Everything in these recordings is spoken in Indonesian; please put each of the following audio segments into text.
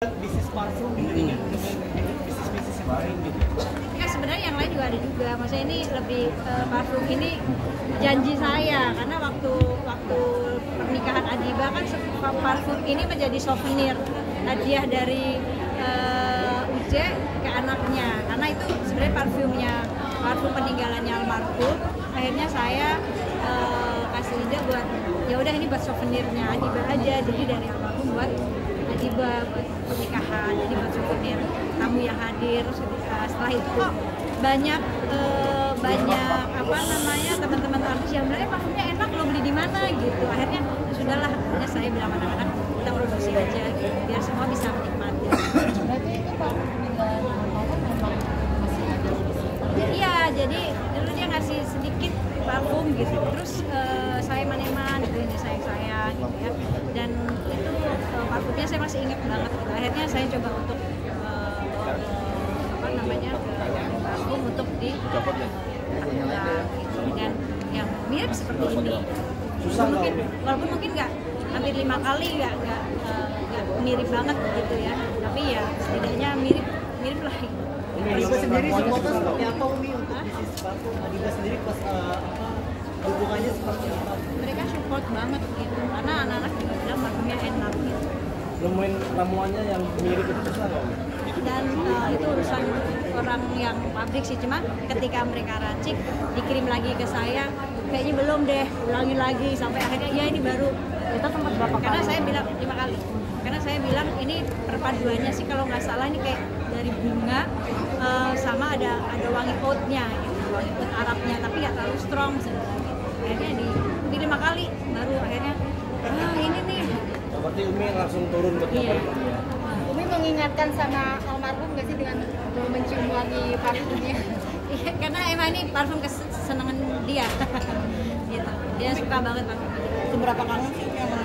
bisnis parfum dengan bisnis yang lain gitu. Ya sebenarnya yang lain juga ada juga. Maksudnya ini lebih parfum ini janji saya karena waktu pernikahan Adiba kan parfum ini menjadi souvenir hadiah dari Uje ke anaknya karena itu sebenarnya parfum peninggalannya almarhum. Akhirnya saya kasih ide buat ya udah ini buat souvenirnya Adiba aja, jadi dari almarhum buat Adiba buat pernikahan, jadi buat souvenir tamu yang hadir. Setelah itu kok banyak apa namanya teman-teman artis yang bilang parfumnya enak lo beli di mana gitu. Akhirnya sudahlah, akhirnya saya bilang anak-anak kita produksi aja gitu, biar semua bisa menikmati. Berarti itu parfum peninggalan almarhum memang masih ada? Iya, jadi dulu dia ngasih sedikit parfum gitu, terus saya maneman gitu, ini sayang gitu ya, dan itu parfumnya saya masih ingat banget gitu. Akhirnya saya coba untuk apa namanya parfum untuk di gitu, dengan yang mirip seperti ini. Walaupun mungkin nggak hampir 5 kali nggak mirip banget gitu ya, tapi ya setidaknya mirip lah. Adiba sendiri supportnya seperti apa Umi untuk bisnis parfum? Adiba sendiri pas hubungannya seperti apa? Mereka support banget gitu, karena anak-anak juga bilang parfumnya enak gitu. Nemuin ramuannya yang mirip itu susah nggak Umi? Dan itu urusan orang yang pabrik sih, cuma ketika mereka racik dikirim lagi ke saya, kayaknya belum deh, ulangi lagi sampai akhirnya ya ini baru. Kita tempat berapa Karena kali? saya bilang 5 kali, karena saya bilang ini perpaduannya sih kalau nggak salah ini kayak dari bunga sama ada wangi oatnya gitu, wangi oat Arabnya, tapi nggak terlalu strong sebenarnya. Akhirnya di 5 kali baru akhirnya ini nih. Berarti Umi langsung turun buat Iya. nyobain ya? Umi mengingatkan sama almarhum nggak sih dengan mencium wangi parfumnya? Iya, karena emang ini parfum kesenangan dia. Gitu. Dia suka banget parfum. Seberapa kangen sih Umi sama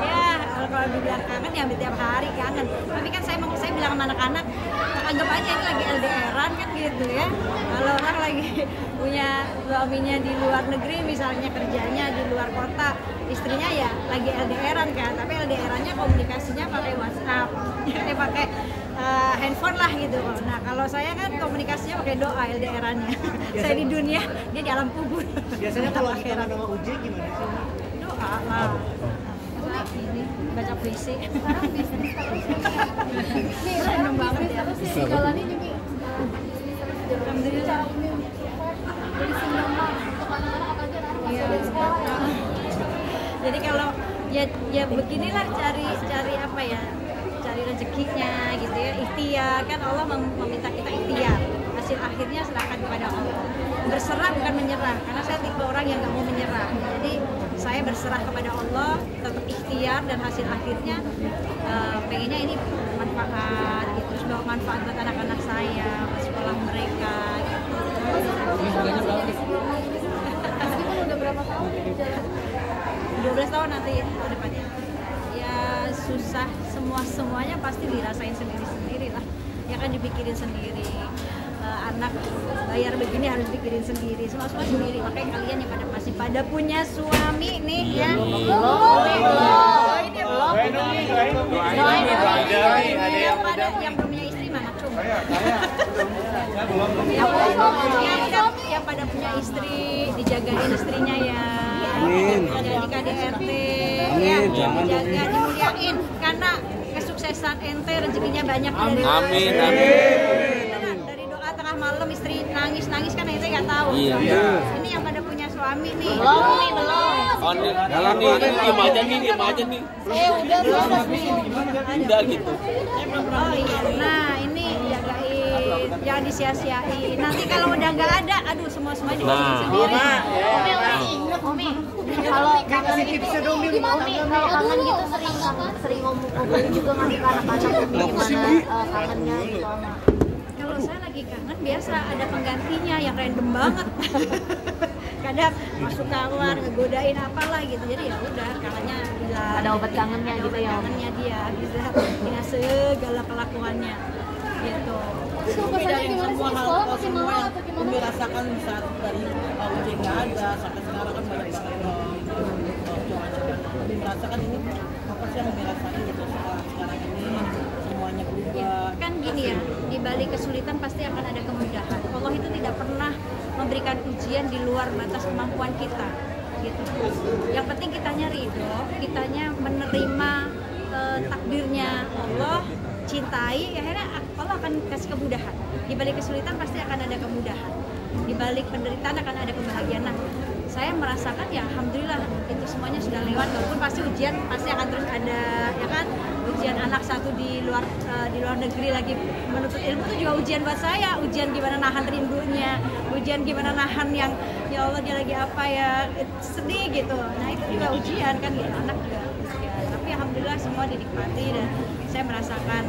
Ya, kalau dibilang kangen ya hampir tiap hari kangen. Tapi kan saya bilang sama anak-anak, anggap aja ini lagi LDR-an kan gitu ya. Kalau orang lagi punya suaminya di luar negeri, misalnya kerjanya di luar kota, istrinya ya lagi LDR-an kan. Tapi LDR-annya komunikasinya pakai WhatsApp, pakai handphone lah gitu. Nah kalau saya kan komunikasinya pakai doa LDR-annya. Saya di dunia, dia di alam kubur. biasanya kalau kita nama Uje gimana sih Umi? Doa lah. Ini baca puisi. Nih, Seneng banget ya. terus sih jalannya juga Alhamdulillah. jadi senang untuk anak-anak apalagi anak-anak Iya. masih dari sekolah. Jadi kalau ya beginilah cari apa ya, cari rezekinya gitu ya, ikhtiar kan Allah meminta kita ikhtiar, hasil akhirnya serahkan kepada Allah. Berserah bukan menyerah, karena saya tipe orang yang nggak mau menyerah. Jadi saya berserah kepada Allah, tetap ikhtiar, dan hasil akhirnya pengennya ini bermanfaat gitu, terus bawa manfaat buat anak-anak saya, buat sekolah mereka gitu. Meskipun udah berapa tahun di jalan? 12 tahun nanti ke depannya. Ya susah, semuanya pasti dirasain sendiri-sendiri lah. Ya kan dipikirin sendiri. Anak bayar begini harus pikirin sendiri, semua sendiri. Makanya kalian yang masih pada punya suami nih ya. Yang belum punya istri mana coba? Yang pada punya istri, dijagain istrinya ya. Amin. Jadi KDRT, Amin, ya, jangan dijaga, dimuliain. Karena kesuksesan ente rezekinya banyak dari Amin, Allah. amin. Beneran, dari doa tengah malam istri nangis kan ente nggak tahu. Iya. Ini yang pada punya suami nih. Oh, nih, diem aja nih. Udah gitu. Oh iya, nah ini jagain, jangan disia-siain. Nanti kalau udah nggak ada, aduh semua dibikin Nah. sendiri. Umi, kalau kangen gitu, gimana? Kalau kangen gitu sering ngomong juga ngasih ke anak-anak gimana kangennya gitu sama. Kalau saya lagi kangen biasa ada penggantinya yang random banget. Kadang masuk kamar ngegodain apalah gitu, jadi ya udah kangennya hilang. Ada obat kangennya gitu ya? Kangennya dia bisa dengan segala kelakuannya gitu. Kesannya gimana sih? Sekolah masih mau atau gimana? Umi rasakan saat dari uji nggak ada sampai sekarang kan banyak banget Umi merasakan ini apa sih yang Umi rasain gitu sekarang ini semuanya berubah? Kan gini ya, di balik kesulitan pasti akan ada kemudahan. Allah itu tidak pernah memberikan ujian di luar batas kemampuan kita gitu. Yang penting kitanya ridho, kitanya menerima takdirnya Allah, cintai, akhirnya Allah akan kasih kemudahan. Di balik kesulitan pasti akan ada kemudahan, di balik penderitaan akan ada kebahagiaan. Nah, saya merasakan ya alhamdulillah itu semuanya sudah lewat, walaupun pasti ujian pasti akan terus ada, ya kan? Ujian anak satu di luar negeri lagi menuntut ilmu itu juga ujian buat saya, ujian gimana nahan rindunya, ujian gimana nahan yang ya Allah dia lagi apa ya, sedih gitu. Nah itu juga ujian kan, gitu. Anak juga ujian, tapi alhamdulillah semua dinikmati dan saya merasakan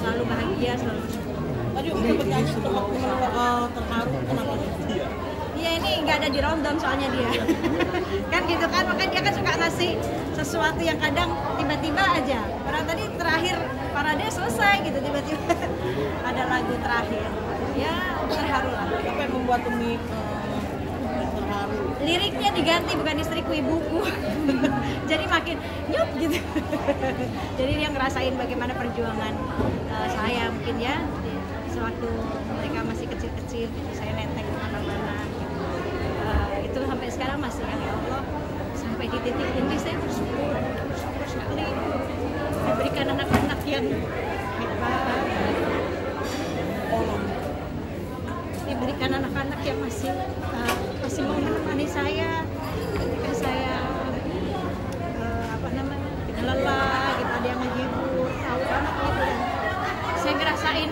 selalu bahagia, selalu bersyukur. Tadi Umi sempat nyanyi terharu, kenapa nih? Iya, ini nggak ada di rundown soalnya dia. Kan gitu kan, makanya dia kan suka ngasih sesuatu yang kadang tiba-tiba aja. Karena tadi terakhir parade selesai gitu, tiba-tiba ada lagu terakhir. Ya terharu lah. Apa yang membuat Umi terharu? Liriknya diganti, bukan istriku ibuku. Jadi makin nyup gitu. Jadi dia ngerasain bagaimana perjuangan saya mungkin ya sewaktu mereka masih kecil-kecil gitu, saya netek kemana-mana gitu. Itu sampai sekarang masih ya Allah, sampai di titik ini saya bersyukur sekali diberikan anak-anak yang hebat, diberikan anak-anak yang masih mau menemani saya ketika saya lelah gitu, ada yang menghibur, tahu anak gitu. Dan saya ngerasain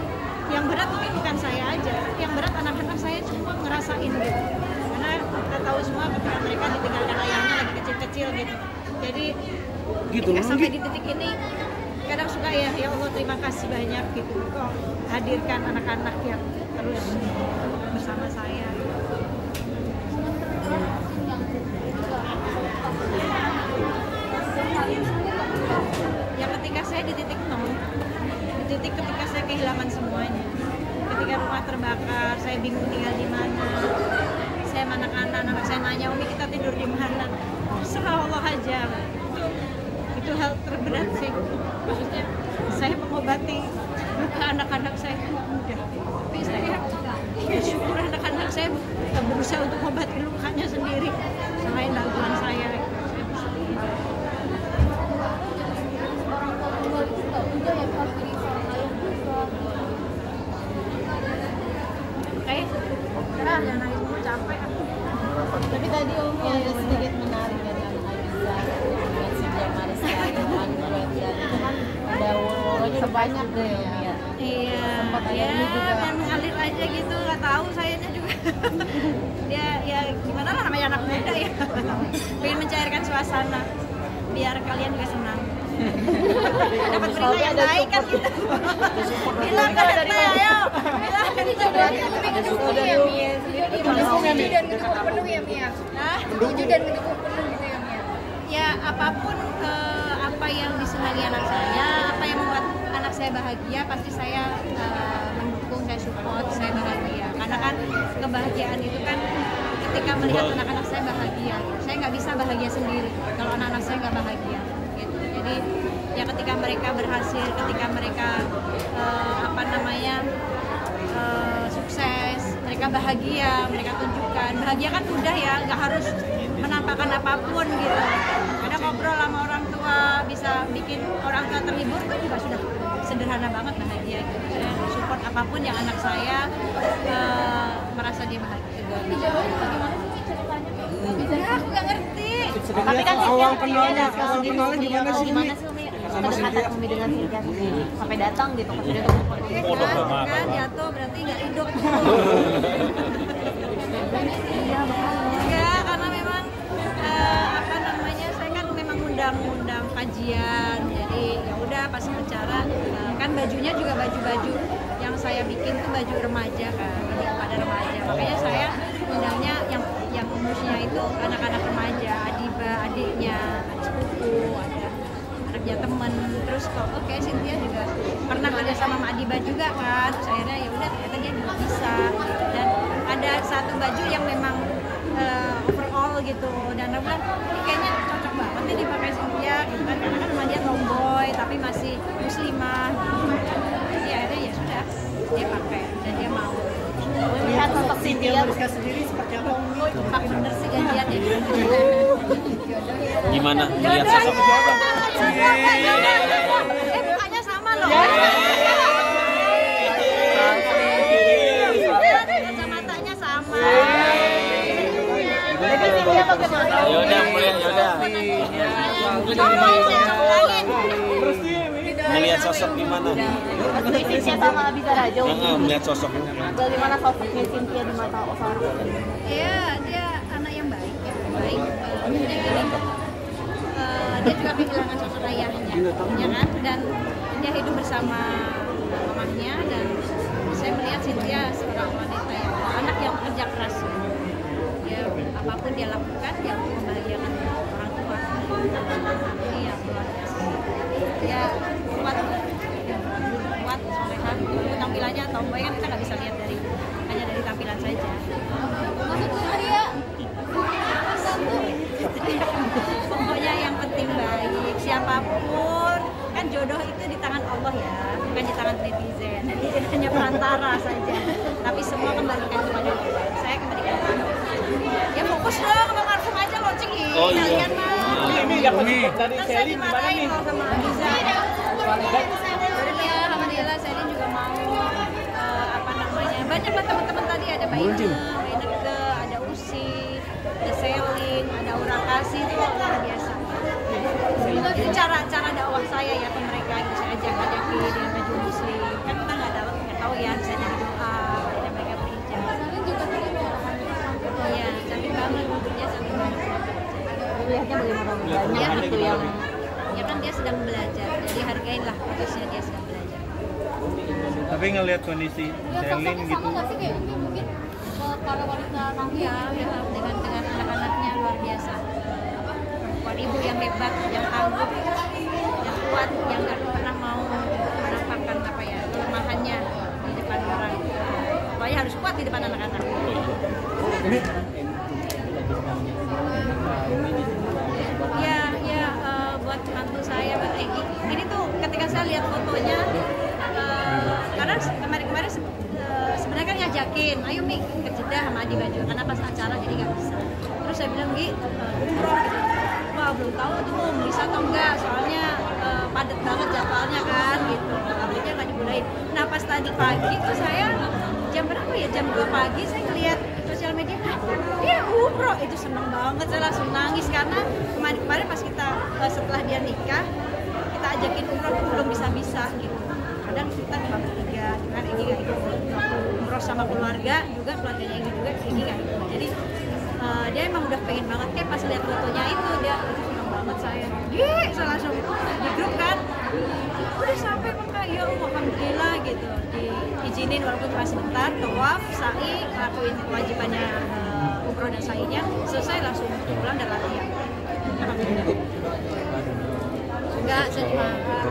yang berat mungkin bukan saya aja, yang berat anak-anak saya semua ngerasain gitu. Karena kita tahu semua ketika mereka ditinggalkan ayahnya lagi kecil-kecil gitu. Jadi gitu sampai di titik ini kadang suka ya Allah terima kasih banyak gitu kok hadirkan anak-anak yang terus bersama saya. Ya ketika saya di titik nol, di titik ketika saya kehilangan semuanya, ketika rumah terbakar, saya bingung tinggal di mana, saya anak saya nanya Umi kita tidur di mana, serah Allah aja. Itu hal terberat sih, maksudnya saya mengobati luka anak-anak saya mudah, tapi saya bersyukur anak-anak saya berusaha untuk mengobati lukanya sendiri selain bantuan saya. Jangan nangis mulu, capek aku. Tapi tadi Om ada sedikit menarik ya dengan Aiza dengan si Jamal sekarang kan dan itu kan ada woro-woronya sebanyak deh ya. Iya, ya kan mengalir aja gitu, nggak tahu sayanya juga. Dia ya gimana lah namanya anak muda ya. Pengen mencairkan suasana biar kalian juga senang. Dapat berita yang baik kan gitu. Bilang kan kita ayo. Bilang kan kita Setuju dan mendukung penuh ya Mia. Setuju dan mendukung penuh gitu ya Mia. Ya apapun apa yang disenangi anak saya, apa yang membuat anak saya bahagia, pasti saya mendukung dan support, saya bahagia. Karena kan kebahagiaan itu kan ketika melihat anak-anak saya bahagia, saya nggak bisa bahagia sendiri kalau anak-anak saya nggak bahagia. Gitu. Jadi ya ketika mereka berhasil, ketika mereka sukses, mereka bahagia, mereka tunjukkan. Bahagia kan mudah ya, nggak harus menampakkan apapun gitu. Kadang ngobrol sama orang tua, bisa bikin orang tua terhibur, itu juga sudah sederhana banget bahagia gitu. Saya support apapun yang anak saya merasa dia bahagia. Ya, aku nggak ngerti. Tapi kan awal kenalnya gimana sih? Kedekatan Umi dengan Cynthia sampai datang gitu ke studio untuk Kan jatuh berarti nggak hidup. Enggak, karena memang saya kan memang undang kajian, jadi ya udah pas bicara kan bajunya juga baju yang saya bikin tuh baju remaja kan, lebih pada remaja, makanya saya undangnya yang umurnya itu anak-anak remaja, Adiba, adiknya, sepupu, ada anaknya temen, terus kok oke Cynthia juga pernah kerja sama Adiba juga kan, terus akhirnya ya udah ternyata dia juga bisa, dan ada satu baju yang memang overall gitu, dan aku bilang ini kayaknya cocok banget nih dipakai Cynthia gitu kan, karena kan sama dia tomboy tapi masih muslimah. Jadi akhirnya ya sudah dia pakai dan dia mau. Lihat sosok Cynthia Mariska sendiri seperti apa Umi? Pak bener sih gantian ya. Gimana melihat sosok? Mukanya sama loh. Kacamatanya sama. jadi Cynthia bagaimana? Yaudah, mulai yaudah. Melihat sosok gimana? Pasti Cynthia sama Abisa Rajo. Melihat sosoknya. Bagaimana sosoknya Cynthia di mata orang? Iya, dia anak yang baik, ya. Baik. Dia juga kehilangan sosok ayahnya, ya kan? Dan dia hidup bersama mamahnya dan saya melihat Cynthia seorang wanita yang anak yang kerja keras. Dia apapun dia lakukan, dia untuk membahagiakan orang tua. Jadi ya luar biasa. Dia kuat, soleha. Tampilannya tomboy kan kita nggak bisa lihat hanya dari tampilan saja. Pokoknya yang penting baik, siapapun kan jodoh itu di tangan Allah ya, bukan di tangan netizen. Netizen hanya perantara saja, tapi semua kembalikan kepada Allah. Saya kembalikan kepada Allah. Ya fokus dong, Bang Arfum aja launching ini. Oh, iya. Kalian mah. Ini dapat dari Kan saya Selin gimana dimarahin nih? kalau sama Abiza. Ya, alhamdulillah Selin juga mau apa namanya. Banyak banget teman-teman tadi, ada Mbak Ineke, ada Usi, ada Selin, ada Aura Kasih, itu luar biasa. Itu cara dakwah saya ya ke mereka, gitu saya ajak-ajakin dengan baju muslim. Kan kita nggak tahu ya, bisa jadi doa, dan mereka berhijab. Iya, cantik banget, dia cantik banget. Lihatnya bagaimana? Banyak gitu yang Ya kan dia sedang belajar, jadi hargainlah prosesnya dia sedang belajar. Tapi ngelihat kondisi Selin gitu. sama nggak sih kayak Umi mungkin para wanita Ya, dengan anak-anaknya luar biasa. Perempuan ibu yang hebat, yang tangguh, yang kuat, yang nggak pernah mau menampakkan kelemahannya di depan orang. Pokoknya harus kuat di depan anak-anak. Ya, buat mantu saya, buat Egi. Ini tuh ketika saya lihat fotonya, karena kemarin sebenarnya kan ngajakin, ayo Mi ke Jeddah sama Adi Baju, karena pas acara jadi nggak bisa. Terus saya bilang Gi, umroh gitu. Wah belum tahu tuh bisa atau enggak, soalnya padat banget jadwalnya kan gitu. Takutnya nggak dibolehin. Nah pas tadi pagi tuh saya jam berapa ya? Jam 2 pagi saya ngeliat sosial media, dia umroh, itu seneng banget, saya langsung nangis karena kemarin pas kita setelah dia nikah kita ajakin umroh tuh belum bisa gitu. Kadang kita cuma bertiga, kan Egi nggak ikut. Umroh sama keluarga juga, keluarganya Egi juga, Egi nggak ikut. Jadi dia emang udah pengen banget, kayak pas lihat fotonya itu dia seneng banget saya saya langsung di grup kan, udah sampai Mekah ya alhamdulillah gitu, diizinin walaupun cuma sebentar, tawaf, sa'i, lakuin kewajibannya umroh dan sa'inya, selesai langsung pulang dan latihan. Alhamdulillah.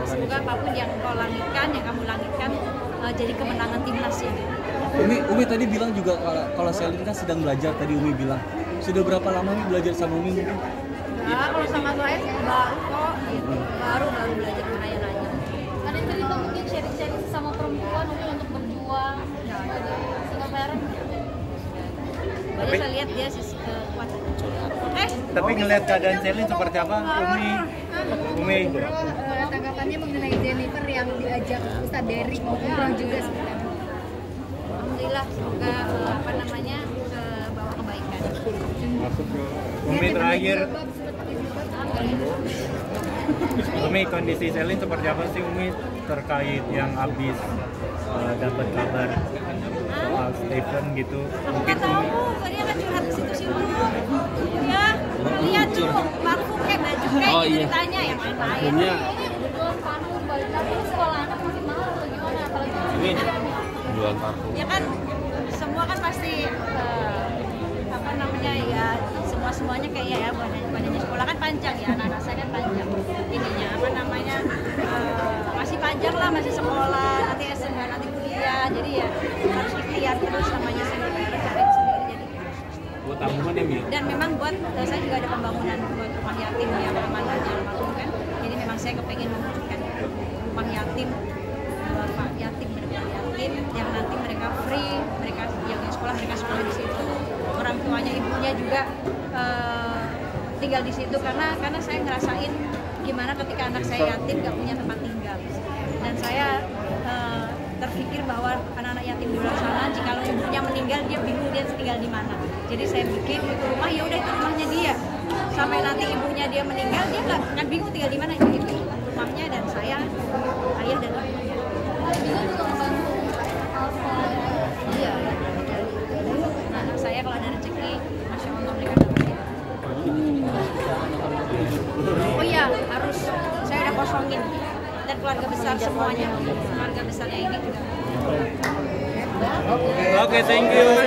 Semoga apapun yang kau langitkan, yang kamu langitkan jadi kemenangan timnas ya. Umi tadi bilang juga kalau Selin kan sedang belajar, tadi Umi bilang sudah berapa lama nih belajar sama Umi mungkin? Nah, kalau sama saya baru kok gitu. Baru belajar nanya-nanya. ada yang cerita mungkin sharing-sharing sama perempuan mungkin untuk berjuang sebagai single parent. Banyak saya lihat dia kuat. Tapi ngelihat keadaan Selin seperti apa, Umi? Tanggapannya mengenai Jennifer yang diajak Ustadz Derry umroh juga sebenarnya. Alhamdulillah, semoga bawa kebaikan. Umi terakhir, Umi kondisi Selin seperti apa sih Umi terkait yang habis dapat kabar soal Stephen gitu? Mungkin tahu, tadi akan curhat di situ-situ. Ya, lihat tuh parfum kayak baju kayak ceritanya yang main-main. Jualan parfum balik lagi sekolah anak masih mahal atau gimana? Apalagi Jualan parfum. Ya kan semua kan pasti ya semuanya kayak ya bukan hanya sekolah kan panjang ya, anak-anak saya kan panjang ininya masih panjang lah, masih sekolah, nanti SMA, nanti kuliah, jadi ya harus ikhtiar terus namanya sendiri, cari sendiri jadi. tabungan ya, Mi? Dan memang buat saya juga ada pembangunan buat rumah yatim yang amanahnya almarhum kan. Jadi memang saya kepengen mewujudkan rumah yatim, bapak yatim, benar-benar yatim yang nanti mereka free, mereka yang sekolah mereka sekolah di situ, orang tuanya ibunya juga tinggal di situ karena saya ngerasain gimana ketika anak saya yatim gak punya tempat tinggal. Dan saya terpikir bahwa anak-anak yatim di luar sana jika ibunya meninggal dia bingung dia tinggal di mana. Jadi saya bikin itu rumah, ya udah itu rumahnya dia. Sampai nanti ibunya dia meninggal dia nggak bingung tinggal di mana, itu rumahnya dan saya ayah dan ibunya. Iya. Anak saya kalau ada rezeki, masya Allah mereka dapat. Oh iya harus saya udah kosongin. Dan keluarga besar semuanya, keluarga besarnya ini juga. Oke, thank you.